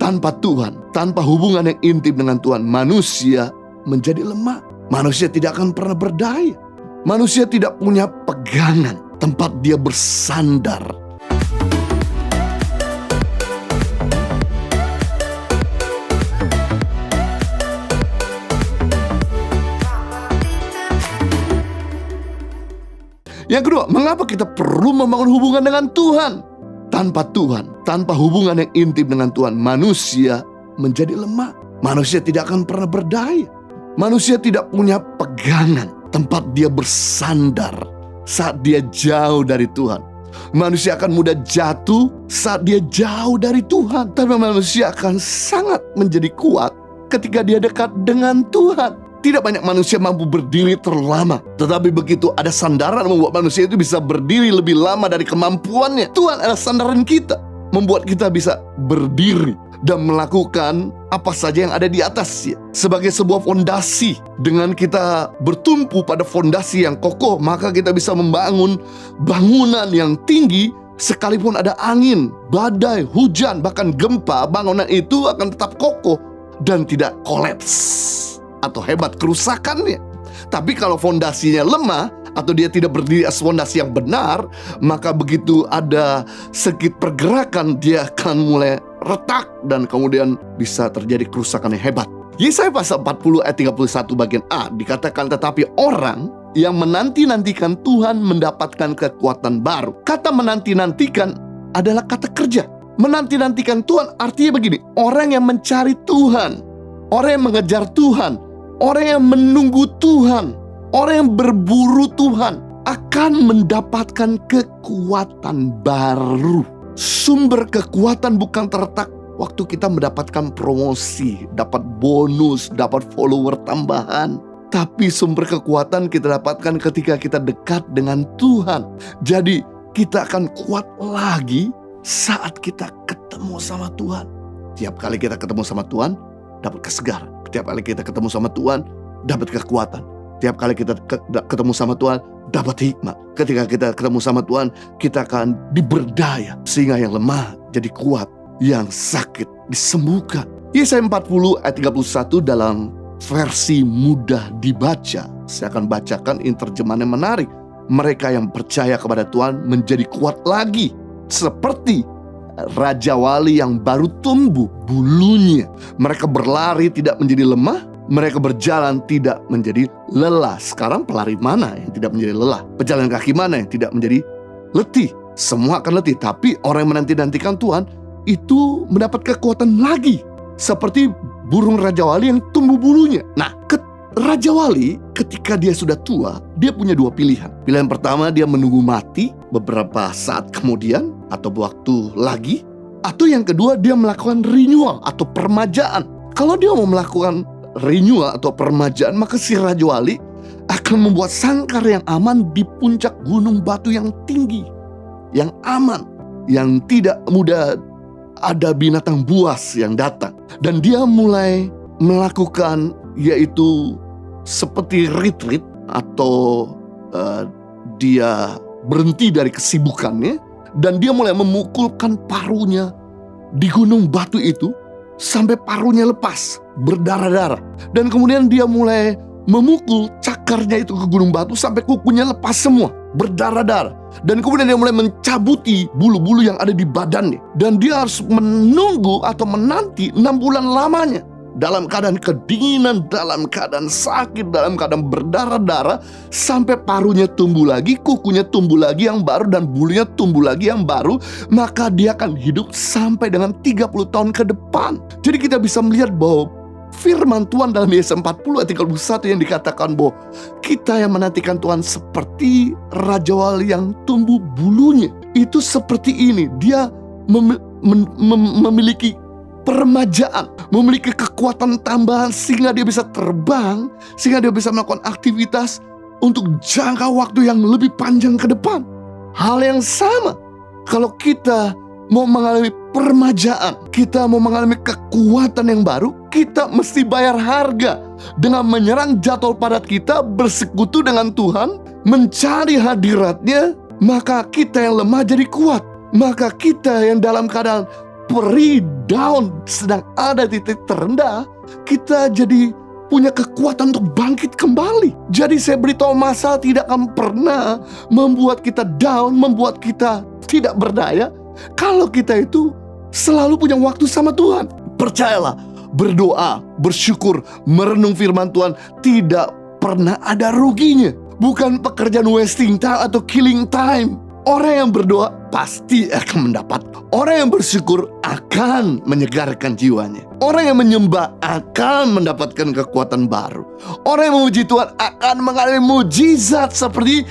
Tanpa Tuhan, tanpa hubungan yang intim dengan Tuhan, manusia menjadi lemah. Manusia tidak akan pernah berdaya. Manusia tidak punya pegangan, tempat dia bersandar. Yang kedua, mengapa kita perlu membangun hubungan dengan Tuhan? Tanpa Tuhan, tanpa hubungan yang intim dengan Tuhan, manusia menjadi lemah. Manusia tidak akan pernah berdaya. Manusia tidak punya pegangan, tempat dia bersandar saat dia jauh dari Tuhan. Manusia akan mudah jatuh saat dia jauh dari Tuhan. Tapi manusia akan sangat menjadi kuat ketika dia dekat dengan Tuhan. Tidak banyak manusia mampu berdiri terlalu lama. Tetapi begitu ada sandaran membuat manusia itu bisa berdiri lebih lama dari kemampuannya. Tuhan adalah sandaran kita, membuat kita bisa berdiri dan melakukan apa saja yang ada di atasnya. Sebagai sebuah fondasi, dengan kita bertumpu pada fondasi yang kokoh, maka kita bisa membangun bangunan yang tinggi. Sekalipun ada angin, badai, hujan, bahkan gempa, bangunan itu akan tetap kokoh dan tidak kolaps atau hebat kerusakannya. Tapi kalau fondasinya lemah atau dia tidak berdiri atas fondasi yang benar, maka begitu ada sedikit pergerakan, dia akan mulai retak dan kemudian bisa terjadi kerusakan yang hebat. Yesaya pasal 40 ayat 31 bagian A dikatakan, tetapi orang yang menanti-nantikan Tuhan mendapatkan kekuatan baru. Kata menanti-nantikan adalah kata kerja. Menanti-nantikan Tuhan artinya begini, orang yang mencari Tuhan, orang yang mengejar Tuhan, orang yang menunggu Tuhan, orang yang berburu Tuhan akan mendapatkan kekuatan baru. Sumber kekuatan bukan terletak waktu kita mendapatkan promosi, dapat bonus, dapat follower tambahan. Tapi sumber kekuatan kita dapatkan ketika kita dekat dengan Tuhan. Jadi kita akan kuat lagi saat kita ketemu sama Tuhan. Tiap kali kita ketemu sama Tuhan, dapat kesegaran. Tiap kali kita ketemu sama Tuhan, dapat kekuatan. Tiap kali kita ketemu sama Tuhan, dapat hikmat. Ketika kita ketemu sama Tuhan, kita akan diberdaya. Sehingga yang lemah jadi kuat, yang sakit disembuhkan. Yesaya 40 ayat 31 dalam versi mudah dibaca. Saya akan bacakan, ini terjemahan yang menarik. Mereka yang percaya kepada Tuhan menjadi kuat lagi, seperti Raja Wali yang baru tumbuh bulunya. Mereka berlari tidak menjadi lemah, mereka berjalan tidak menjadi lelah. Sekarang pelari mana yang tidak menjadi lelah? Pejalan kaki mana yang tidak menjadi letih? Semua akan letih, tapi orang yang menanti-nantikan Tuhan itu mendapat kekuatan lagi. Seperti burung Raja Wali yang tumbuh bulunya. Nah, Raja Wali ketika dia sudah tua, dia punya dua pilihan. Pilihan pertama, dia menunggu mati beberapa saat kemudian atau waktu lagi. Atau yang kedua, dia melakukan renewal atau permajaan. Kalau dia mau melakukan renewal atau permajaan, maka si Raja Wali akan membuat sangkar yang aman di puncak gunung batu yang tinggi, yang aman, yang tidak mudah ada binatang buas yang datang. Dan dia mulai melakukan yaitu seperti retreat atau dia berhenti dari kesibukannya dan dia mulai memukulkan paruhnya di gunung batu itu sampai paruhnya lepas berdarah-darah. Dan kemudian dia mulai memukul cakarnya itu ke gunung batu sampai kukunya lepas semua berdarah-darah. Dan kemudian dia mulai mencabuti bulu-bulu yang ada di badannya. Dan dia harus menunggu atau menanti 6 bulan lamanya, dalam keadaan kedinginan, dalam keadaan sakit, dalam keadaan berdarah-darah, sampai paruhnya tumbuh lagi, kukunya tumbuh lagi yang baru, dan bulunya tumbuh lagi yang baru. Maka dia akan hidup sampai dengan 30 tahun ke depan. Jadi kita bisa melihat bahwa firman Tuhan dalam Yesaya 40 ayat 31 yang dikatakan bahwa kita yang menantikan Tuhan seperti Raja Wali yang tumbuh bulunya. Itu seperti ini, dia memiliki permajaan, memiliki kekuatan tambahan sehingga dia bisa terbang, sehingga dia bisa melakukan aktivitas untuk jangka waktu yang lebih panjang ke depan. Hal yang sama kalau kita mau mengalami permajaan, kita mau mengalami kekuatan yang baru, kita mesti bayar harga dengan menyerang jadwal padat kita, bersekutu dengan Tuhan, mencari hadiratnya. Maka kita yang lemah jadi kuat. Maka kita yang dalam keadaan perih, down, sedang ada di titik terendah, kita jadi punya kekuatan untuk bangkit kembali. Jadi saya beritahu, masalah tidak akan pernah membuat kita down, membuat kita tidak berdaya, kalau kita itu selalu punya waktu sama Tuhan. Percayalah, berdoa, bersyukur, merenung firman Tuhan tidak pernah ada ruginya. Bukan pekerjaan wasting time atau killing time. Orang yang berdoa pasti akan mendapat. Orang yang bersyukur akan menyegarkan jiwanya. Orang yang menyembah akan mendapatkan kekuatan baru. Orang yang memuji Tuhan akan mengalami mujizat seperti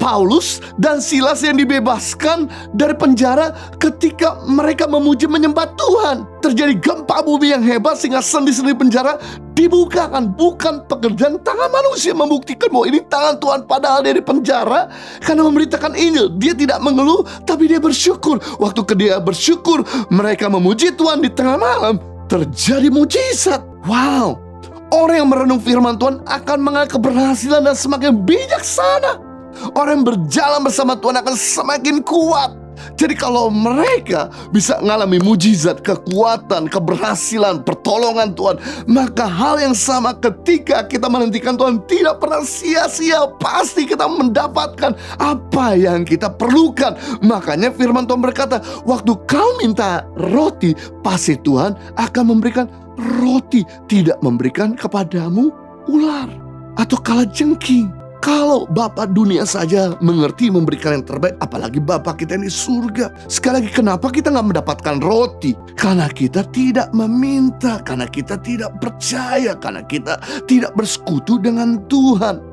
Paulus dan Silas yang dibebaskan dari penjara ketika mereka memuji menyembah Tuhan. Terjadi gempa bumi yang hebat sehingga sendi-sendi penjara dibukakan. Bukan pekerjaan tangan manusia membuktikan bahwa ini tangan Tuhan, padahal dia di penjara karena memberitakan Injil. Dia tidak mengeluh, tapi dia bersyukur. Waktu dia bersyukur, mereka memuji Tuhan di tengah malam, terjadi mujizat. Wow, orang yang merenung firman Tuhan akan mengalami keberhasilan dan semakin bijaksana. Orang yang berjalan bersama Tuhan akan semakin kuat. Jadi kalau mereka bisa mengalami mujizat, kekuatan, keberhasilan, pertolongan Tuhan, maka hal yang sama ketika kita menantikan Tuhan tidak pernah sia-sia. Pasti kita mendapatkan apa yang kita perlukan. Makanya firman Tuhan berkata, waktu kau minta roti, pasti Tuhan akan memberikan roti, tidak memberikan kepadamu ular atau kalajengking. Kalau Bapa dunia saja mengerti memberikan yang terbaik, apalagi Bapa kita yang di surga. Sekali lagi, kenapa kita nggak mendapatkan roti? Karena kita tidak meminta, karena kita tidak percaya, karena kita tidak bersekutu dengan Tuhan.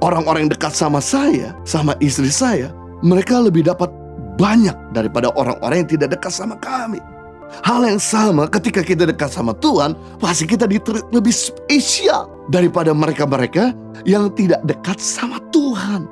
Orang-orang yang dekat sama saya, sama istri saya, mereka lebih dapat banyak daripada orang-orang yang tidak dekat sama kami. Hal yang sama ketika kita dekat sama Tuhan, pasti kita diterit lebih spesial daripada mereka-mereka yang tidak dekat sama Tuhan.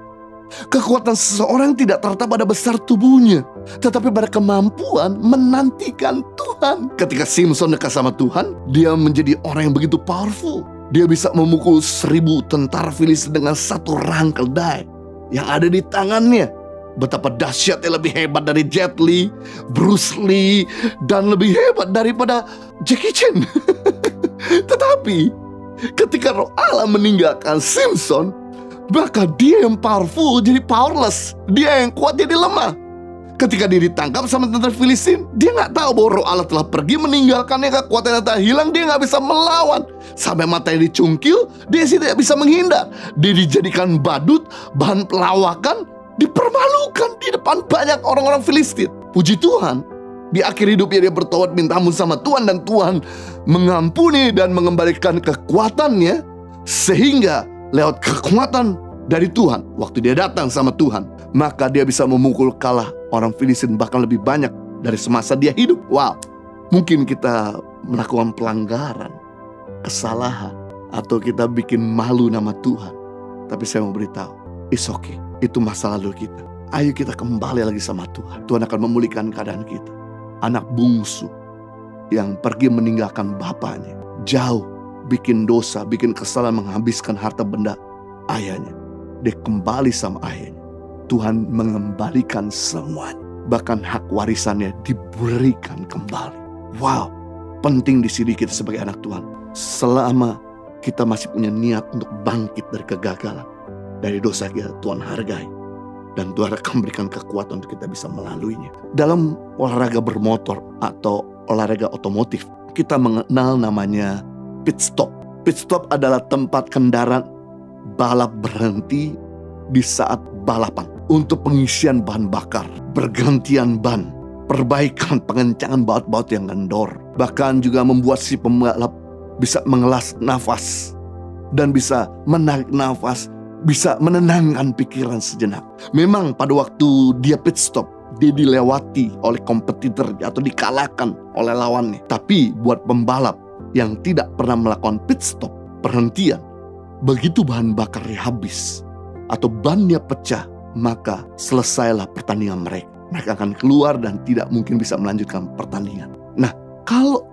Kekuatan seseorang tidak terletak pada besar tubuhnya, tetapi pada kemampuan menantikan Tuhan. Ketika Simpson dekat sama Tuhan, dia menjadi orang yang begitu powerful. Dia bisa memukul 1000 tentara Filistin dengan satu rangkel dai yang ada di tangannya. Betapa dahsyatnya, lebih hebat dari Jet Li, Bruce Lee, dan lebih hebat daripada Jackie Chan. Tetapi ketika Roh Allah meninggalkan Simpson, maka dia yang powerful jadi powerless. Dia yang kuat jadi lemah. Ketika dia ditangkap sama tentara Filistin, dia nggak tahu bahwa Roh Allah telah pergi meninggalkannya, kekuatannya telah hilang, dia nggak bisa melawan. Sampai matanya dicungkil, dia sih tidak bisa menghindar. Dia dijadikan badut, bahan pelawakan, dipermalukan di depan banyak orang-orang Filistin. Puji Tuhan, di akhir hidupnya dia bertobat minta ampun sama Tuhan, dan Tuhan mengampuni dan mengembalikan kekuatannya, sehingga lewat kekuatan dari Tuhan, waktu dia datang sama Tuhan, maka dia bisa memukul kalah orang Filistin bahkan lebih banyak dari semasa dia hidup. Wow, mungkin kita melakukan pelanggaran, kesalahan, atau kita bikin malu nama Tuhan. Tapi saya mau beritahu, it's okay. Itu masa lalu kita. Ayo kita kembali lagi sama Tuhan. Tuhan akan memulihkan keadaan kita. Anak bungsu yang pergi meninggalkan bapaknya, jauh, bikin dosa, bikin kesalahan, menghabiskan harta benda ayahnya. Dia kembali sama ayahnya. Tuhan mengembalikan semuanya. Bahkan hak warisannya diberikan kembali. Wow, penting di sini kita sebagai anak Tuhan. Selama kita masih punya niat untuk bangkit dari kegagalan, dari dosa kita, Tuhan hargai. Dan Tuhan akan memberikan kekuatan untuk kita bisa melaluinya. Dalam olahraga bermotor atau olahraga otomotif, kita mengenal namanya pit stop. Pit stop adalah tempat kendaraan balap berhenti di saat balapan untuk pengisian bahan bakar, pergantian ban, perbaikan pengencangan baut-baut yang kendor. Bahkan juga membuat si pembalap bisa mengelas nafas dan bisa menarik nafas, bisa menenangkan pikiran sejenak. Memang pada waktu dia pit stop, dia dilewati oleh kompetitor atau dikalahkan oleh lawannya. Tapi buat pembalap yang tidak pernah melakukan pit stop, perhentian, begitu bahan bakarnya habis atau bannya pecah, maka selesailah pertandingan mereka. Mereka akan keluar dan tidak mungkin bisa melanjutkan pertandingan. Nah, kalau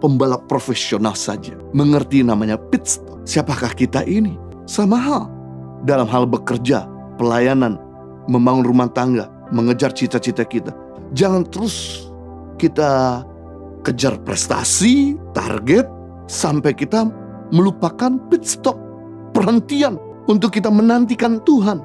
pembalap profesional saja mengerti namanya pit stop, siapakah kita ini? Sama hal dalam hal bekerja, pelayanan, membangun rumah tangga, mengejar cita-cita kita. Jangan terus kita kejar prestasi, target, sampai kita melupakan pit stop, perhentian untuk kita menantikan Tuhan.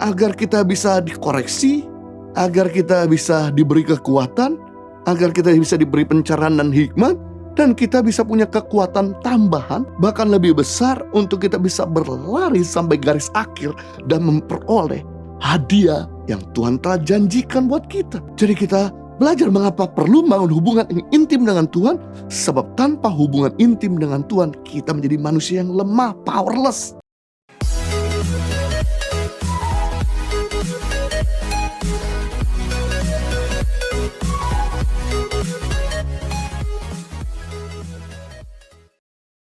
Agar kita bisa dikoreksi, agar kita bisa diberi kekuatan, agar kita bisa diberi pencerahan dan hikmat, dan kita bisa punya kekuatan tambahan, bahkan lebih besar untuk kita bisa berlari sampai garis akhir dan memperoleh hadiah yang Tuhan telah janjikan buat kita. Jadi kita belajar mengapa perlu bangun hubungan yang intim dengan Tuhan, sebab tanpa hubungan intim dengan Tuhan, kita menjadi manusia yang lemah, powerless.